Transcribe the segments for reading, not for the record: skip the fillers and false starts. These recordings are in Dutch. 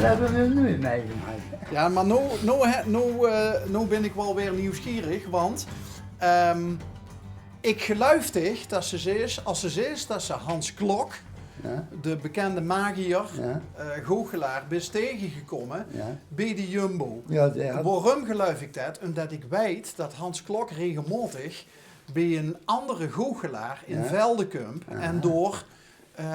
hebben we nu meegemaakt. Ja, maar nou ben ik wel weer nieuwsgierig, want ik geluiftig dat ze is, als ze is, dat ze Hans Klok, Ja, de bekende magier, ja, goochelaar, is tegengekomen ja. bij de Jumbo. Ja, die had... Waarom geluif ik dat? Omdat ik weet dat Hans Klok regelmatig bij een andere goochelaar in Ja. Veldekump Aha. en door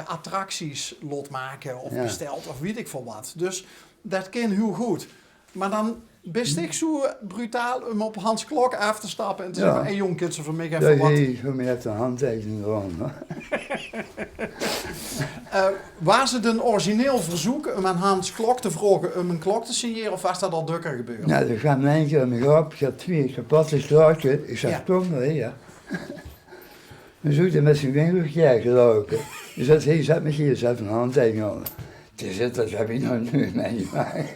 attracties lot maken of Ja. besteld of weet ik veel wat. Dus dat kan heel goed. Maar dan best ik zo brutaal om op Hans Klok af te stappen en te Ja. zeggen, hey jong, kinderen voor mij even Ja, wat. je hebt de handtekening gewoon. Hoor. Was het een origineel verzoek om aan Hans Klok te vragen om een klok te signeren of was dat al dukker gebeurd? Nou, dan gaan we één keer mee op. Ik had 2 kapotte klokken. Ik zeg, Ja. kom maar hier. Dan zoekt hij met zijn winkeltje gelopen. Dus dat hij zet met je zet een handtekening onder. Dat heb ik nog nu meegemaakt.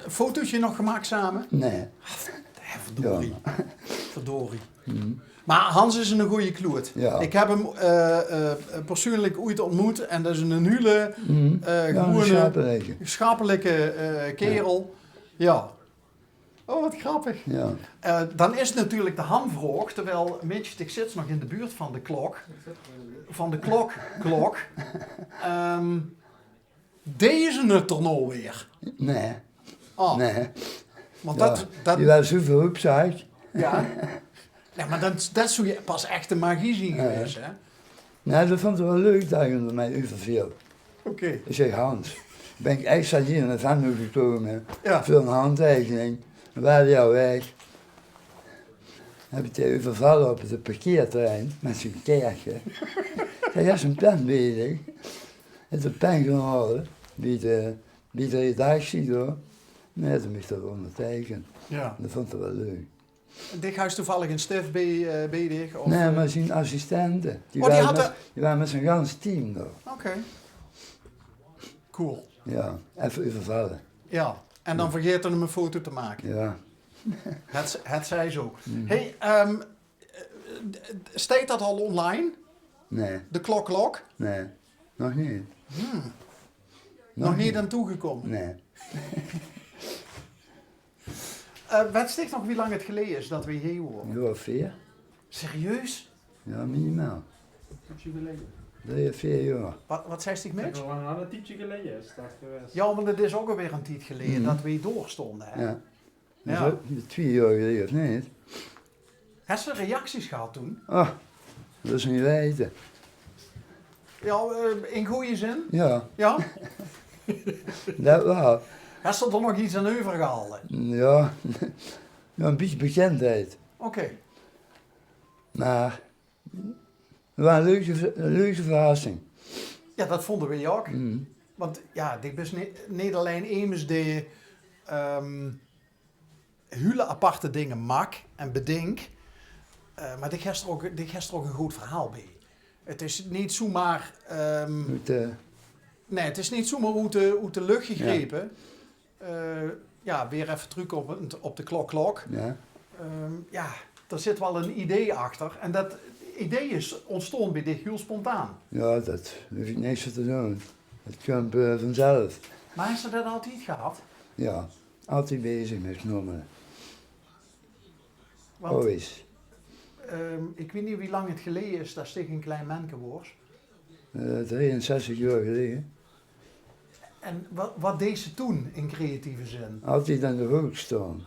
Fotootje nog gemaakt samen? Nee. Verdorie. Verdorie. Mhm. Maar Hans is een goede kloot. Ja. Ik heb hem persoonlijk ooit ontmoet en dat is een hele Mhm. Ja, een gewone, schapenleger. schappelijke kerel. Ja. Oh, wat grappig. Ja. Dan is natuurlijk de hamvraag, terwijl Mitch, ik zit nog in de buurt van de klok. Van de klok. Deze het er nou weer. Nee. Oh, Nee. want Ja. dat Die was zoveel opzij. ja. Ja, maar dat zou je pas echt de magie zien geweest, hè? Nou, dat vond ik wel leuk dat je mij overviel. Oké. Ik zeg, Hans, ben ik extra hier naar het handel gekomen. Ja. Voor een handtekening. Waar jou weg? Heb ik die overvallen op het parkeerterrein met zijn kerkje. Hij heeft zijn pen bezig. Heeft de pen gehouden. Bij de redactie door. Nee, toen moest dat ondertekenen. Ja. Dat vond ik wel leuk. Dit huis toevallig een Stef bij dich? Of, Nee, maar zijn assistenten. Die Oh, die waren, hadden- die waren met zijn gans team door. Oké. Cool. Ja, even overvallen. Ja. En dan vergeet hem een foto te maken. Ja. Het zei zo. Mhm. Hey, staat dat al online? Nee, De klok? nee. Nog niet. Nog niet aan toegekomen. Nee. Weet sticht nog wie lang het geleden is dat we hier horen? Ja, 4. Serieus? Ja, minimaal. Ietsje geleden. 3 of 4 jaar. Wat zei Stig Ik Mitch? wel lang een tijdje geleden is dat geweest. Ja, maar het is ook alweer een tijd geleden Mhm. dat we hier doorstonden. Hè? Ja. Ja. Dat is ook 2 jaar geleden, of niet? Heb je reacties gehad toen? Oh, dat is niet weten. Ja, in goede zin? Ja, Ja? dat wel. Heb je er nog iets aan overgehaald? Ja, ja, een beetje bekendheid. Oké. Maar, het was een leuke verrassing. Ja, dat vonden we ook. Mhm. Want ja, dit is niet alleen eens de hele aparte dingen maak en bedenk. Maar dit heeft er ook een goed verhaal bij. Het is niet zomaar... Moet, nee, het is niet zomaar uit de lucht gegrepen. Ja, weer even terug op de klok. ja. Ja, er zit wel een idee achter. En dat idee is ontstonden bij dit heel spontaan. Ja, dat hoef ik niks voor te doen. Het komt vanzelf. Maar heeft ze dat altijd gehad? Ja, altijd bezig met knommelen. Want Always. ik weet niet wie lang het geleden is dat Stig een klein manneke was. 63 jaar geleden. En wat deed ze toen in creatieve zin? Altijd aan de hoek staan.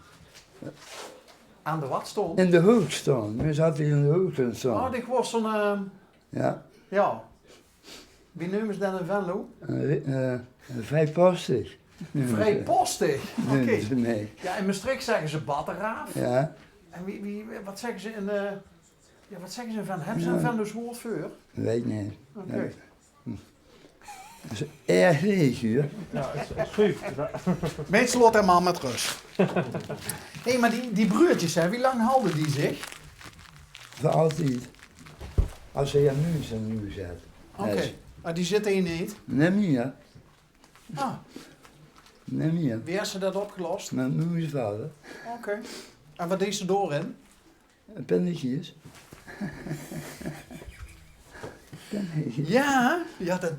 Aan de wat stond? In de hoek staan. We zaten in de hoek kunnen Oh, staan. dit was zo'n... Ja, ja. Wie noemen ze dan in Venlo? vrij postig. Vrij postig. Oké. Noemen ze mee. Ja, in Maastricht zeggen ze batteraaf. Ja, En wat zeggen ze in... ja, wat zeggen ze in Venlo? Hebben ze Ja. een Venlo's woord voor? weet niet. Oké. Ja. Dat is erg leeg hier. Ja, het is goed. Meestal loopt helemaal met rust. Hé, maar die broertjes, hè, wie lang houden die zich? Voor altijd. Als je nu zet. Oké. Maar die zitten hier niet. Neem hier. Ah, Neem hier. wie heeft ze dat opgelost? Met mijn vader. Oké. En wat deed ze door in? Pennetjes. Ja,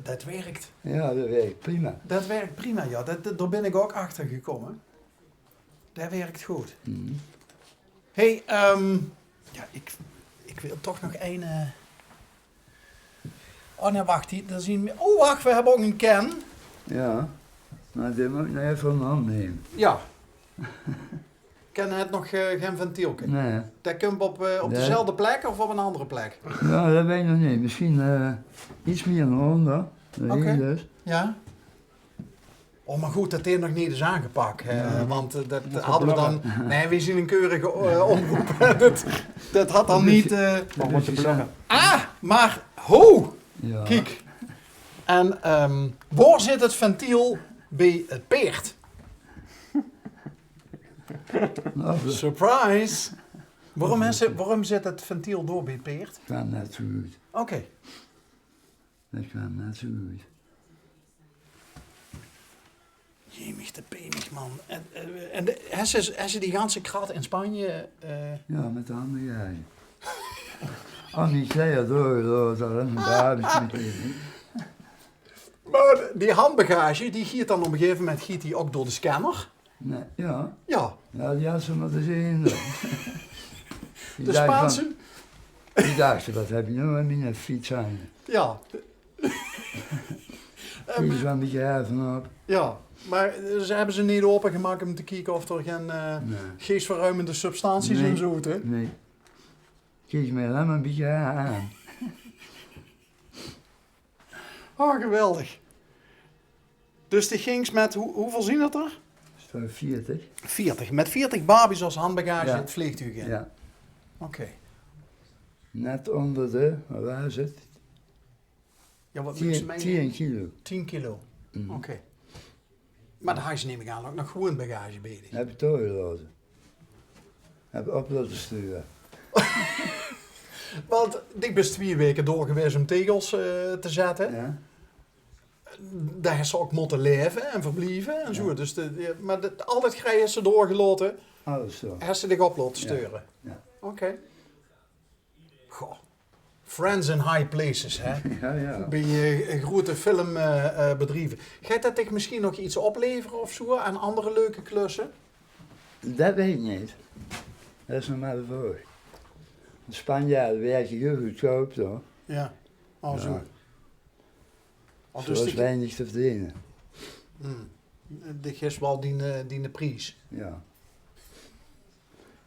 dat werkt. Ja, dat werkt prima. Dat werkt prima, ja. Daar ben ik ook achter gekomen. Dat werkt goed. Mhm. Hey, ja, ik wil toch nog één... Oh nee, wacht, daar zien we... Oh, wacht, we hebben ook een can. Ja, maar dit moet ik nog even van de hand nemen. Ja. Ken het nog geen ventielke? Nee, Dat komt op Nee. dezelfde plek of op een andere plek? ja, dat weet ik nog niet. Misschien iets meer naar onder. Dat Oké. hier dus. Ja. Oh, maar goed, dat heeft nog niet is aangepakt. Ja. Want dat Dat hadden we dan... gebloggen. Nee, we zien een keurige omroep. dat had dan niet... Mag wat te bloggen. Ah, maar ho! Ja. Kijk. En waar zit het ventiel bij het peert? Nou, dat Surprise! Waarom zit het ventiel door bij het peert? gaat net zo goed. Oké. Dat gaat net zo goed. Jemig de penig, man. En heb je die ganse krat in Spanje... Ja, met de handen jij. Als niet zei door, dat een baby meteen. Maar die handbagage, die giet dan op een gegeven moment giet die ook door de scanner. Nee, ja. Ja, Ja, die had ze maar te zien. Die de dacht Spaanse... van- Die dachten, wat heb je nou met mijn fiets aan? Ja, Die is wel een beetje heffen op. ja. Maar ze hebben ze niet opengemaakt om te kijken of er geen Nee. geestverruimende substanties Nee. in zitten. Nee. Kies me alleen maar een beetje aan. Oh, geweldig. Dus die gings met, hoeveel zien dat er? Is het wel 40? 40. Met 40 babies als handbagage Ja. het vliegtuig in. Ja. Oké. Net onder de, waar is het? Ja, wat moeten ze 10 mee? kilo. 10 kilo. Mhm. Oké. Maar dan had je neem ik aan ook nog gewoon bagage bij. Heb je doorgelaten. Heb op laten sturen. Want ik ben 2 weken door geweest om tegels te zetten. Ja? Daar heeft ze ook moeten leven en verblijven en zo. Ja. Dus maar altijd krijgen ze doorgeloten. Alles zo. Heeft ze zich op laten sturen. Ja. Oké. Goh. Friends in high places, hè? Ja, ja. Bij grote filmbedrijven. Gaat dat zich misschien nog iets opleveren of zo aan andere leuke klussen? Dat weet ik niet. Dat is nog maar de vraag. De Spanjaarden werken heel goedkoop, toch? Ja. Oh, zo. Ja. Oh, Zoals dus weinig te verdienen. dit is wel die prijs. Ja.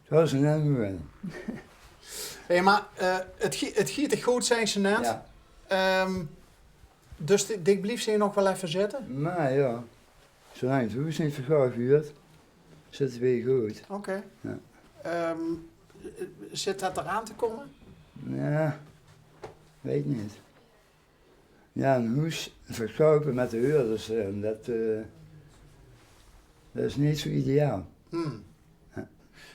Zoals een aangewoon. Hé, maar het giet er goed, zei ze net. Ja. Dus dik blief ze hier nog wel even zitten? Maar ja, zolang het huis niet vergaard wordt, zit het weer goed. Oké. Ja. Zit dat eraan te komen? Ja, weet niet. Ja, een huis verkopen met de huurders, dat is niet zo ideaal. Ja.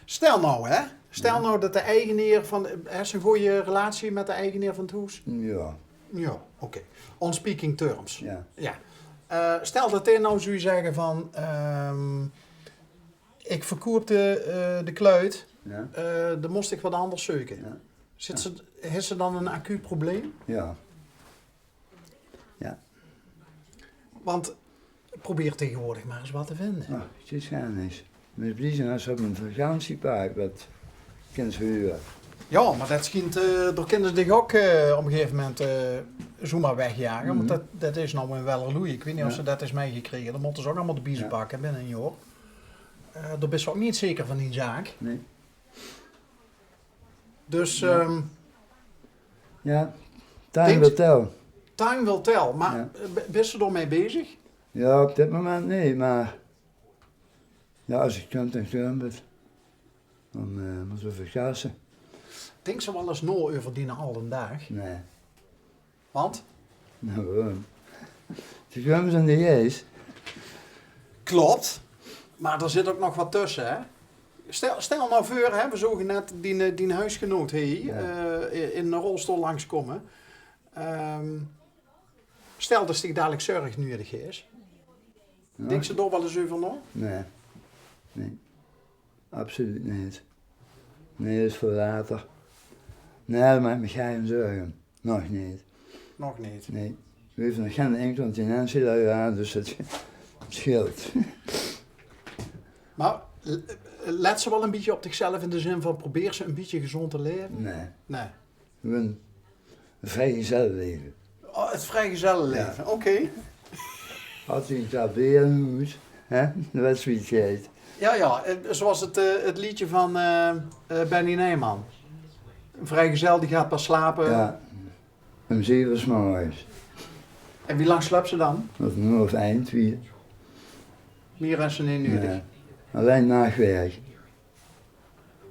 Stel nou, hè? Stel nou dat de eigenaar van... Heb je een goede relatie met de eigenaar van het huis? Ja, Ja, oké. On speaking terms. ja. Ja. Stel dat hij nou zou zeggen van... ik verkoop de kluit. Ja, Dan moest ik wat anders zoeken. ja, Heeft ze dan een acuut probleem? ja. Want probeer tegenwoordig maar eens wat te vinden. Nou, het is geen eens. Met bliezen als op een vakantiepark, wat kunnen ze huren. Ja, maar dat schijnt, door kinderen zich ook op een gegeven moment zomaar wegjagen. Mhm. Want dat is nou een Wellerloei. Ik weet niet of Ja. ze dat is meegekregen. Dan moeten ze ook allemaal de biezen Ja. pakken binnen een jaar. Daar ben je ook niet zeker van die zaak. Nee. Dus Ja. Ja, time Denkt- will tell. time will tell. Maar Ja. ben je ermee bezig? Ja, op dit moment nee, maar ja, als ik kan, dan kan het. Dan moeten we vergassen. Denk ze wel eens na over die al een dag? Nee, Want? nou waarom? Ze komen ze niet eens. Klopt. Maar er zit ook nog wat tussen, hè? Stel nou voor, hè, we zogen net die huisgenoot hier Ja. in een rolstoel langskomen. Stel dat hij dadelijk zorg nodig is. Ja. Denk ze daar wel eens over na? Nee, nee, absoluut niet. Nee, dat is voor later. Nee, dat maakt me geen zorgen. Nog niet. Nog niet. Nee. We hebben nog geen incontinentie daar, dus het scheelt. Maar let ze wel een beetje op zichzelf in de zin van probeer ze een beetje gezond te leven? Nee. Nee. Gewoon een vrijgezel leven. Oh, het vrijgezellenleven, Ja. oké. Had hij het daar moet, hè? Dat was zoiets heet. Ja, zoals het liedje van Benny Nijman. Een vrijgezel die gaat pas slapen. Ja. Om 7 uur 's morgens. En wie lang slaapt ze dan? Of nu of eind, wie? Meer en 1 uur. Ja. Alleen na werk.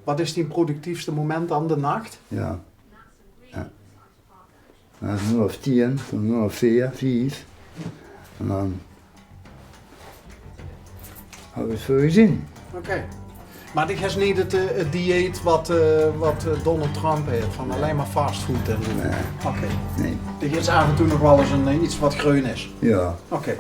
Wat is die productiefste moment dan? De nacht? Ja. Ja. Dan nu of 10, dan nu of 4, 5. En dan heb ik het voor gezien. Oké. Maar dit is niet het dieet wat Donald Trump heeft, van alleen maar fastfood en zo. Nee. Oké. Nee. Dit is af en toe nog wel eens iets wat groen is. Ja. Oké.